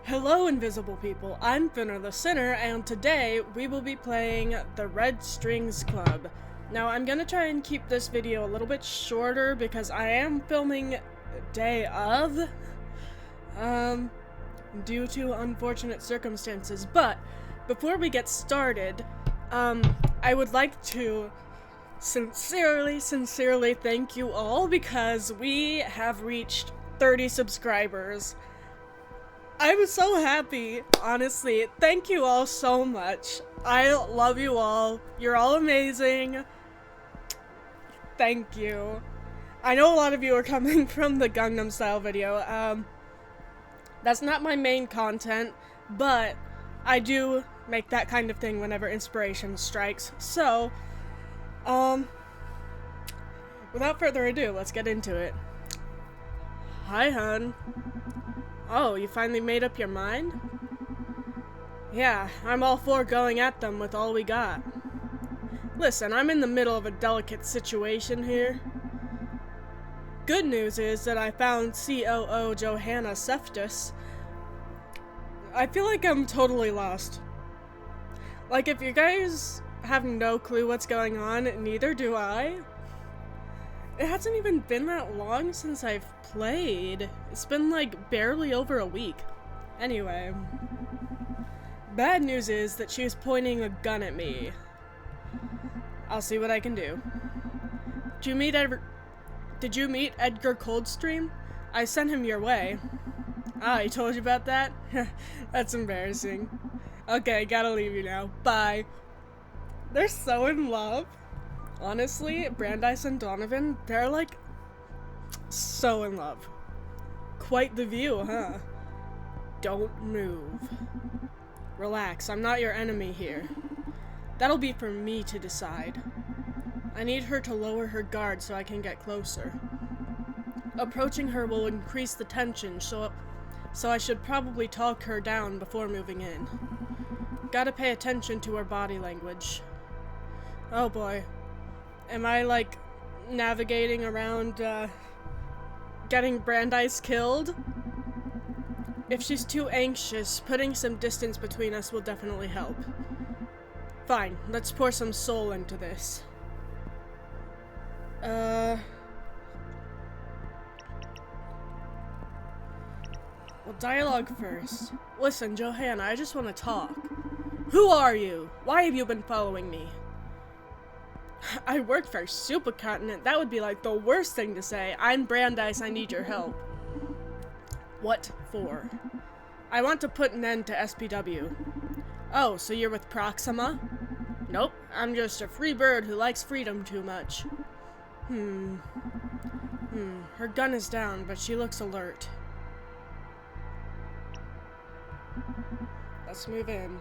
Hello, invisible people. I'm Finner the Sinner, and today we will be playing the Red Strings Club. Now, I'm gonna try and keep this video a little bit shorter because I am filming day of, due to unfortunate circumstances. But before we get started, I would like to sincerely thank you all because we have reached 30 subscribers. I'm so happy, honestly. Thank you all so much. I love you all. You're all amazing. Thank you. I know a lot of you are coming from the Gangnam Style video. That's not my main content, but I do make that kind of thing whenever inspiration strikes. So, without further ado, let's get into it. Hi, hun. Oh, you finally made up your mind? Yeah, I'm all for going at them with all we got. Listen, I'm in the middle of a delicate situation here. Good news is that I found COO Johanna Seftus. I feel like I'm totally lost. Like, if you guys have no clue what's going on, neither do I. It hasn't even been that long since I've played. It's been like barely over a week. Anyway, bad news is that she was pointing a gun at me. I'll see what I can do. Did you meet Edgar Coldstream? I sent him your way. Ah, he told you about that? That's embarrassing. Okay, gotta leave you now. Bye. They're so in love. Honestly, Brandeis and Donovan, they're like so in love. Quite the view, huh? Don't move. Relax, I'm not your enemy here. That'll be for me to decide. I need her to lower her guard so I can get closer. Approaching her will increase the tension, so I should probably talk her down before moving in. Gotta pay attention to her body language. Oh boy. Am I, like, navigating around, getting Brandeis killed? If she's too anxious, putting some distance between us will definitely help. Fine, let's pour some soul into this. Well, dialogue first. Listen, Johanna, I just want to talk. Who are you? Why have you been following me? I work for Supercontinent. That would be like the worst thing to say. I'm Brandeis, I need your help. What for? I want to put an end to SPW. Oh, so you're with Proxima? Nope, I'm just a free bird who likes freedom too much. Her gun is down, but she looks alert. Let's move in.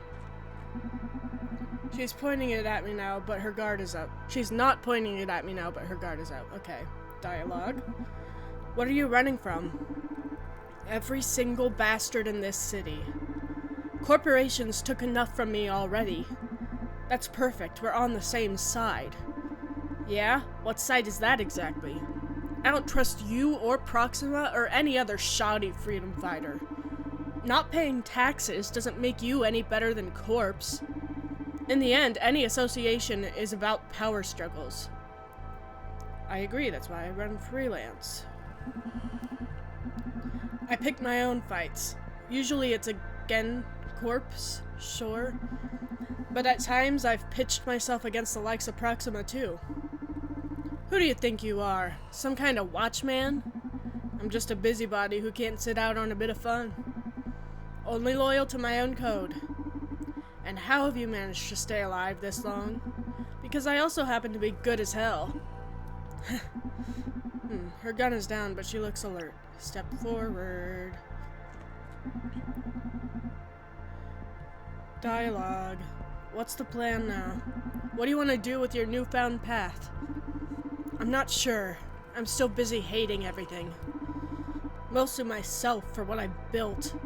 She's pointing it at me now, but her guard is up. She's not pointing it at me now, but her guard is out. Okay. Dialogue. What are you running from? Every single bastard in this city. Corporations took enough from me already. That's perfect. We're on the same side. Yeah? What side is that exactly? I don't trust you or Proxima or any other shoddy freedom fighter. Not paying taxes doesn't make you any better than Corps. In the end, any association is about power struggles. I agree, that's why I run freelance. I pick my own fights. Usually it's against Corps, sure. But at times I've pitched myself against the likes of Proxima too. Who do you think you are? Some kind of watchman? I'm just a busybody who can't sit out on a bit of fun. Only loyal to my own code. And how have you managed to stay alive this long? Because I also happen to be good as hell. Her gun is down, but she looks alert. Step forward. Dialogue. What's the plan now? What do you want to do with your newfound path? I'm not sure. I'm still busy hating everything. Mostly myself for what I've built.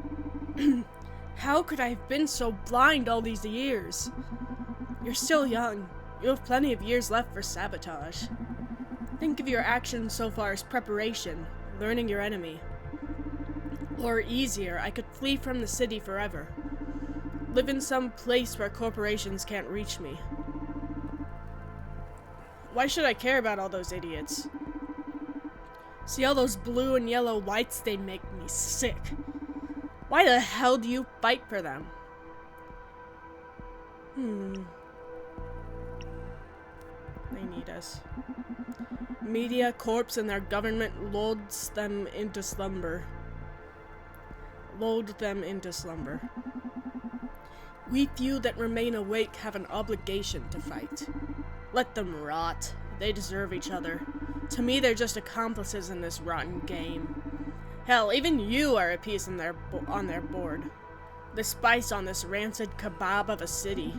How could I have been so blind all these years? You're still young. You have plenty of years left for sabotage. Think of your actions so far as preparation, learning your enemy. Or easier, I could flee from the city forever. Live in some place where corporations can't reach me. Why should I care about all those idiots? See all those blue and yellow lights? They make me sick. Why the hell do you fight for them? They need us. Media, corps, and their government lulls them into slumber. Lulled them into slumber. We few that remain awake have an obligation to fight. Let them rot. They deserve each other. To me, they're just accomplices in this rotten game. Hell, even you are a piece on their board. The spice on this rancid kebab of a city.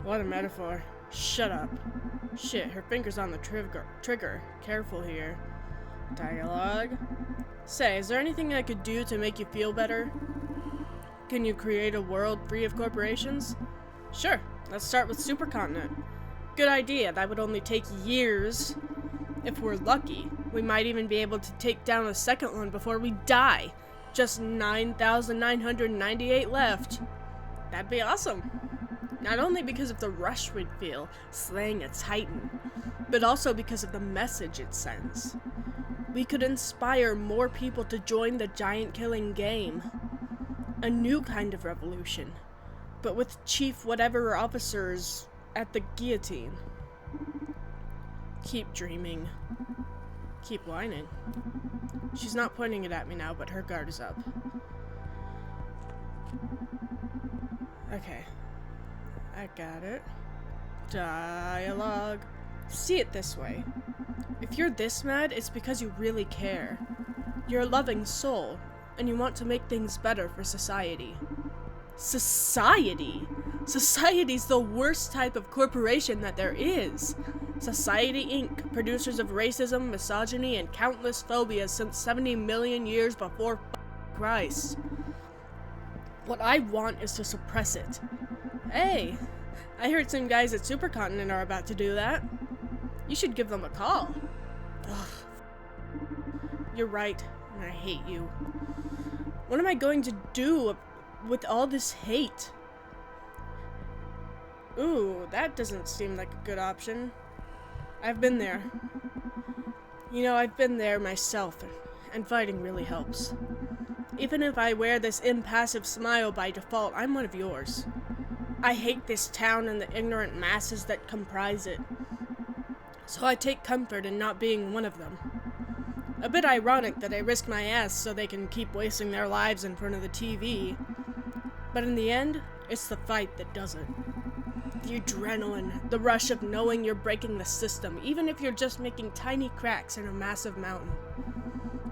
What a metaphor. Shut up. Shit, her finger's on the trigger. Careful here. Dialogue. Say, is there anything I could do to make you feel better? Can you create a world free of corporations? Sure, let's start with supercontinent. Good idea, that would only take years. If we're lucky, we might even be able to take down a second one before we die. Just 9,998 left. That'd be awesome. Not only because of the rush we'd feel slaying a titan, but also because of the message it sends. We could inspire more people to join the giant killing game. A new kind of revolution, but with Chief whatever officers at the guillotine. Keep dreaming. Keep whining. She's not pointing it at me now, but her guard is up. Okay. I got it. Dialogue. See it this way. If you're this mad, it's because you really care. You're a loving soul, and you want to make things better for society. Society? Society's the worst type of corporation that there is. Society Inc., producers of racism, misogyny, and countless phobias since 70 million years before Christ. What I want is to suppress it. Hey, I heard some guys at Supercontinent are about to do that. You should give them a call. Ugh. You're right, and I hate you. What am I going to do with all this hate? Ooh, that doesn't seem like a good option. I've been there. You know, I've been there myself, and fighting really helps. Even if I wear this impassive smile by default, I'm one of yours. I hate this town and the ignorant masses that comprise it. So I take comfort in not being one of them. A bit ironic that I risk my ass so they can keep wasting their lives in front of the TV. But in the end, it's the fight that does it. The adrenaline, the rush of knowing you're breaking the system, even if you're just making tiny cracks in a massive mountain.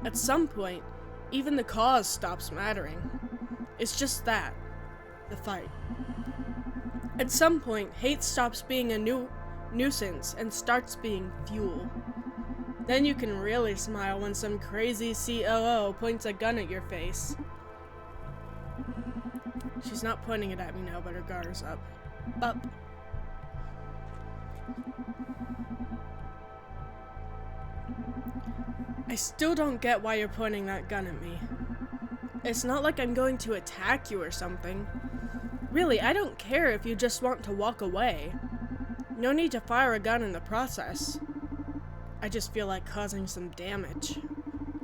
At some point, even the cause stops mattering. It's just that, the fight. At some point, hate stops being a nuisance and starts being fuel. Then you can really smile when some crazy COO points a gun at your face. She's not pointing it at me now, but her guard is up. Up. I still don't get why you're pointing that gun at me. It's not like I'm going to attack you or something. Really, I don't care if you just want to walk away. No need to fire a gun in the process. I just feel like causing some damage.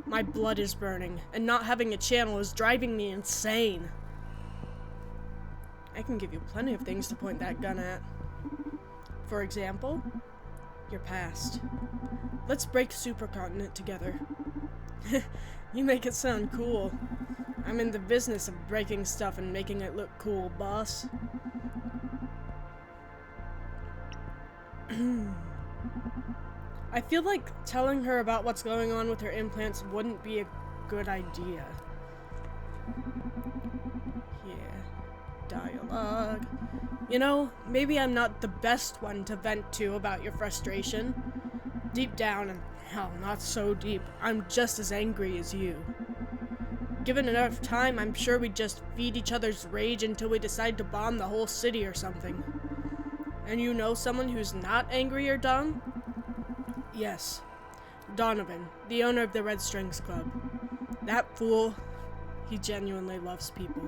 My blood is burning, and not having a channel is driving me insane. I can give you plenty of things to point that gun at. For example, your past. Let's break Supercontinent together. You make it sound cool. I'm in the business of breaking stuff and making it look cool, boss. I feel like telling her about what's going on with her implants wouldn't be a good idea. Yeah. Dialogue. You know, maybe I'm not the best one to vent to about your frustration. Deep down, and hell, not so deep, I'm just as angry as you. Given enough time, I'm sure we'd just feed each other's rage until we decide to bomb the whole city or something. And you know someone who's not angry or dumb? Yes. Donovan, the owner of the Red Strings Club. That fool, he genuinely loves people.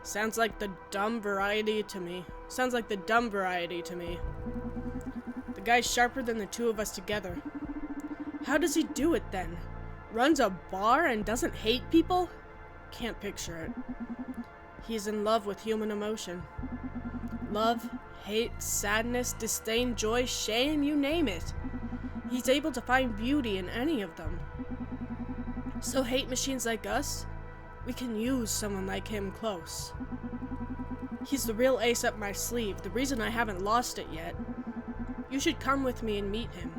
Sounds like the dumb variety to me. The guy's sharper than the two of us together. How does he do it then? Runs a bar and doesn't hate people? Can't picture it. He's in love with human emotion. Love, hate, sadness, disdain, joy, shame, you name it. He's able to find beauty in any of them. So hate machines like us, we can use someone like him close. He's the real ace up my sleeve, the reason I haven't lost it yet. You should come with me and meet him.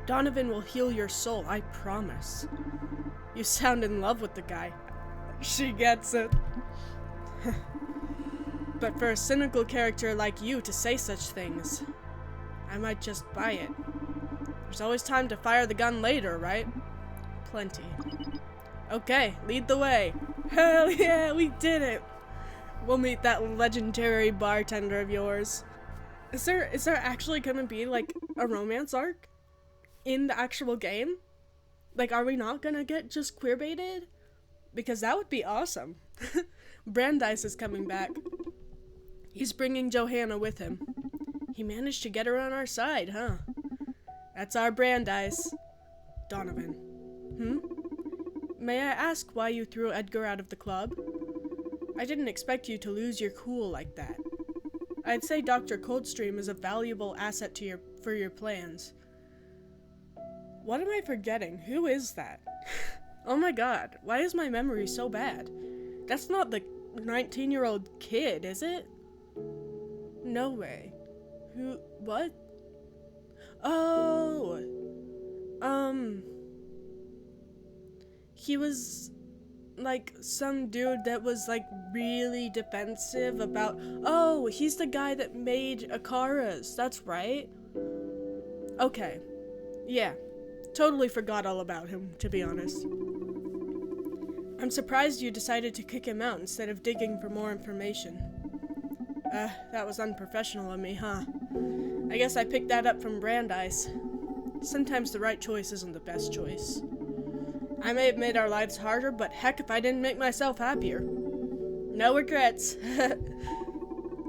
Donovan will heal your soul, I promise. You sound in love with the guy. She gets it. But for a cynical character like you to say such things, I might just buy it. There's always time to fire the gun later, right? Plenty. Okay, lead the way. Hell yeah, we did it! We'll meet that legendary bartender of yours. Is there actually gonna be, like, a romance arc in the actual game? Like, are we not gonna get just queerbaited? Because that would be awesome. Brandeis is coming back. He's bringing Johanna with him. He managed to get her on our side, huh? That's our Brandeis. Donovan. May I ask why you threw Edgar out of the club? I didn't expect you to lose your cool like that. I'd say Dr. Coldstream is a valuable asset to for your plans. What am I forgetting? Who is that? Oh my god, why is my memory so bad? That's not the 19-year-old kid, is it? No way. Who? What? Oh! He was, like, some dude that was, like, really defensive about... Oh, he's the guy that made Akara's. That's right. Okay. Yeah. Totally forgot all about him, to be honest. I'm surprised you decided to kick him out instead of digging for more information. That was unprofessional of me, huh? I guess I picked that up from Brandeis. Sometimes the right choice isn't the best choice. I may have made our lives harder, but heck if I didn't make myself happier. No regrets.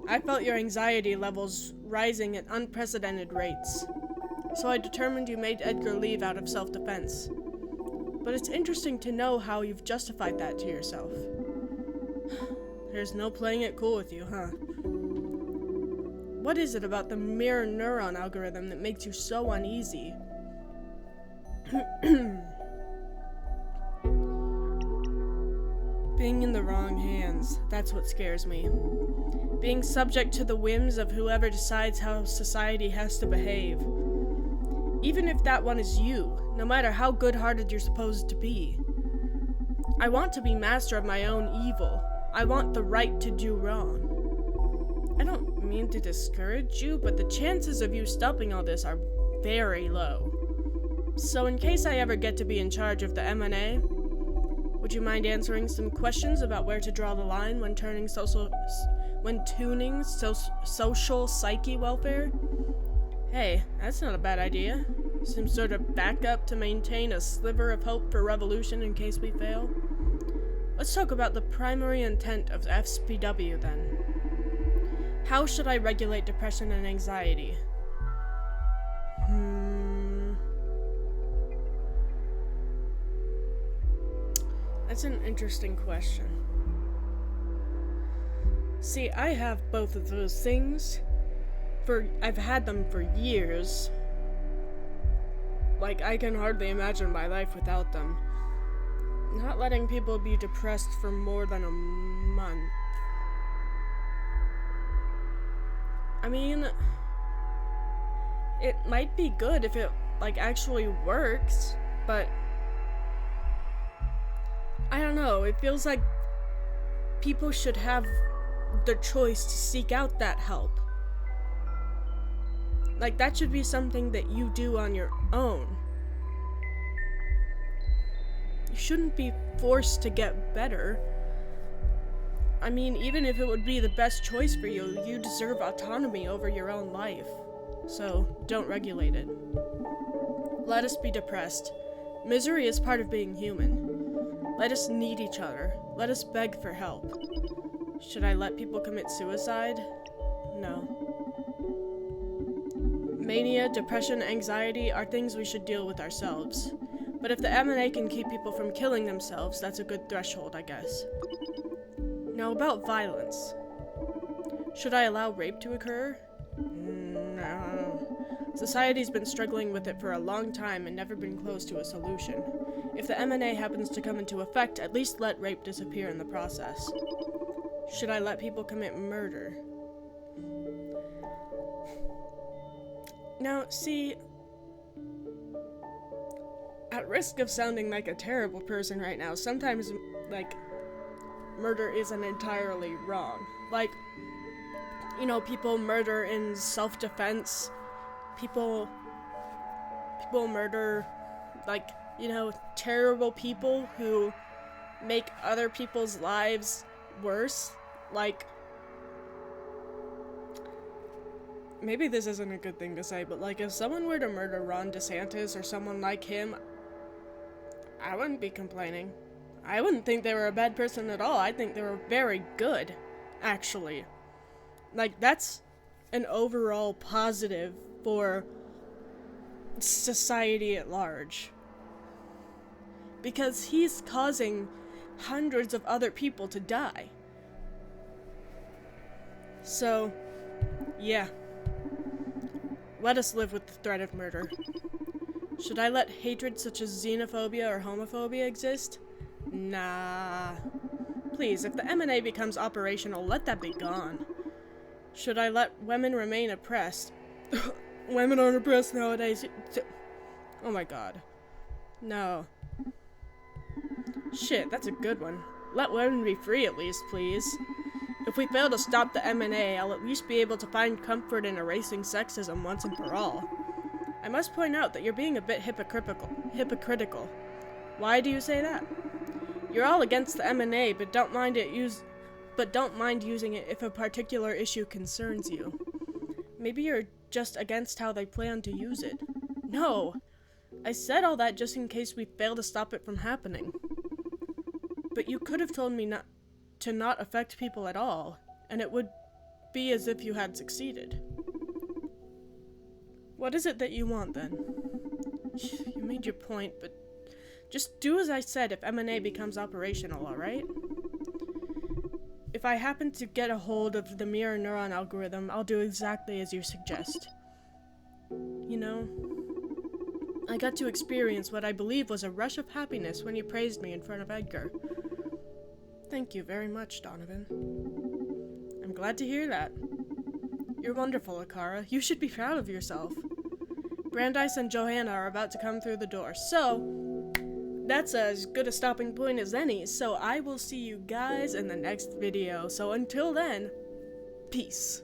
I felt your anxiety levels rising at unprecedented rates. So I determined you made Edgar leave out of self-defense. But it's interesting to know how you've justified that to yourself. There's no playing it cool with you, huh? What is it about the mirror neuron algorithm that makes you so uneasy? Being in the wrong hands, that's what scares me. Being subject to the whims of whoever decides how society has to behave. Even if that one is you, no matter how good-hearted you're supposed to be. I want to be master of my own evil. I want the right to do wrong. I don't mean to discourage you, but the chances of you stopping all this are very low. So in case I ever get to be in charge of the M&A, would you mind answering some questions about where to draw the line when tuning social psyche welfare? Hey, that's not a bad idea. Some sort of backup to maintain a sliver of hope for revolution in case we fail. Let's talk about the primary intent of FSPW then. How should I regulate depression and anxiety? That's an interesting question. See, I have both of those things. I've had them for years. Like, I can hardly imagine my life without them. Not letting people be depressed for more than a month. I mean, it might be good if it, like, actually works, but I don't know, it feels like people should have the choice to seek out that help. Like, that should be something that you do on your own. You shouldn't be forced to get better. I mean, even if it would be the best choice for you, you deserve autonomy over your own life. So, don't regulate it. Let us be depressed. Misery is part of being human. Let us need each other. Let us beg for help. Should I let people commit suicide? No. Mania, depression, anxiety are things we should deal with ourselves. But if the MNA can keep people from killing themselves, that's a good threshold, I guess. Now about violence. Should I allow rape to occur? No. Society's been struggling with it for a long time and never been close to a solution. If the MNA happens to come into effect, at least let rape disappear in the process. Should I let people commit murder? Now, see, at risk of sounding like a terrible person right now, sometimes, like, murder isn't entirely wrong. Like, you know, people murder in self-defense. People murder, like, you know, terrible people who make other people's lives worse. Like, maybe this isn't a good thing to say, but, like, if someone were to murder Ron DeSantis or someone like him, I wouldn't be complaining. I wouldn't think they were a bad person at all. I think they were very good, actually. Like, that's an overall positive for society at large. Because he's causing hundreds of other people to die. So, yeah. Let us live with the threat of murder. Should I let hatred such as xenophobia or homophobia exist? Nah. Please, if the MNA becomes operational, let that be gone. Should I let women remain oppressed? Women aren't oppressed nowadays. Oh my god. No. Shit, that's a good one. Let women be free at least, please. If we fail to stop the MNA, I'll at least be able to find comfort in erasing sexism once and for all. I must point out that you're being a bit hypocritical. Why do you say that? You're all against the MNA, but don't mind using it if a particular issue concerns you. Maybe you're just against how they plan to use it. No! I said all that just in case we fail to stop it from happening. But you could have told me not affect people at all, and it would be as if you had succeeded. What is it that you want, then? You made your point, but just do as I said if MNA becomes operational, alright? If I happen to get a hold of the mirror neuron algorithm, I'll do exactly as you suggest. You know, I got to experience what I believe was a rush of happiness when you praised me in front of Edgar. Thank you very much, Donovan. I'm glad to hear that. You're wonderful, Akara. You should be proud of yourself. Brandeis and Johanna are about to come through the door, so that's as good a stopping point as any, so I will see you guys in the next video. So until then, peace.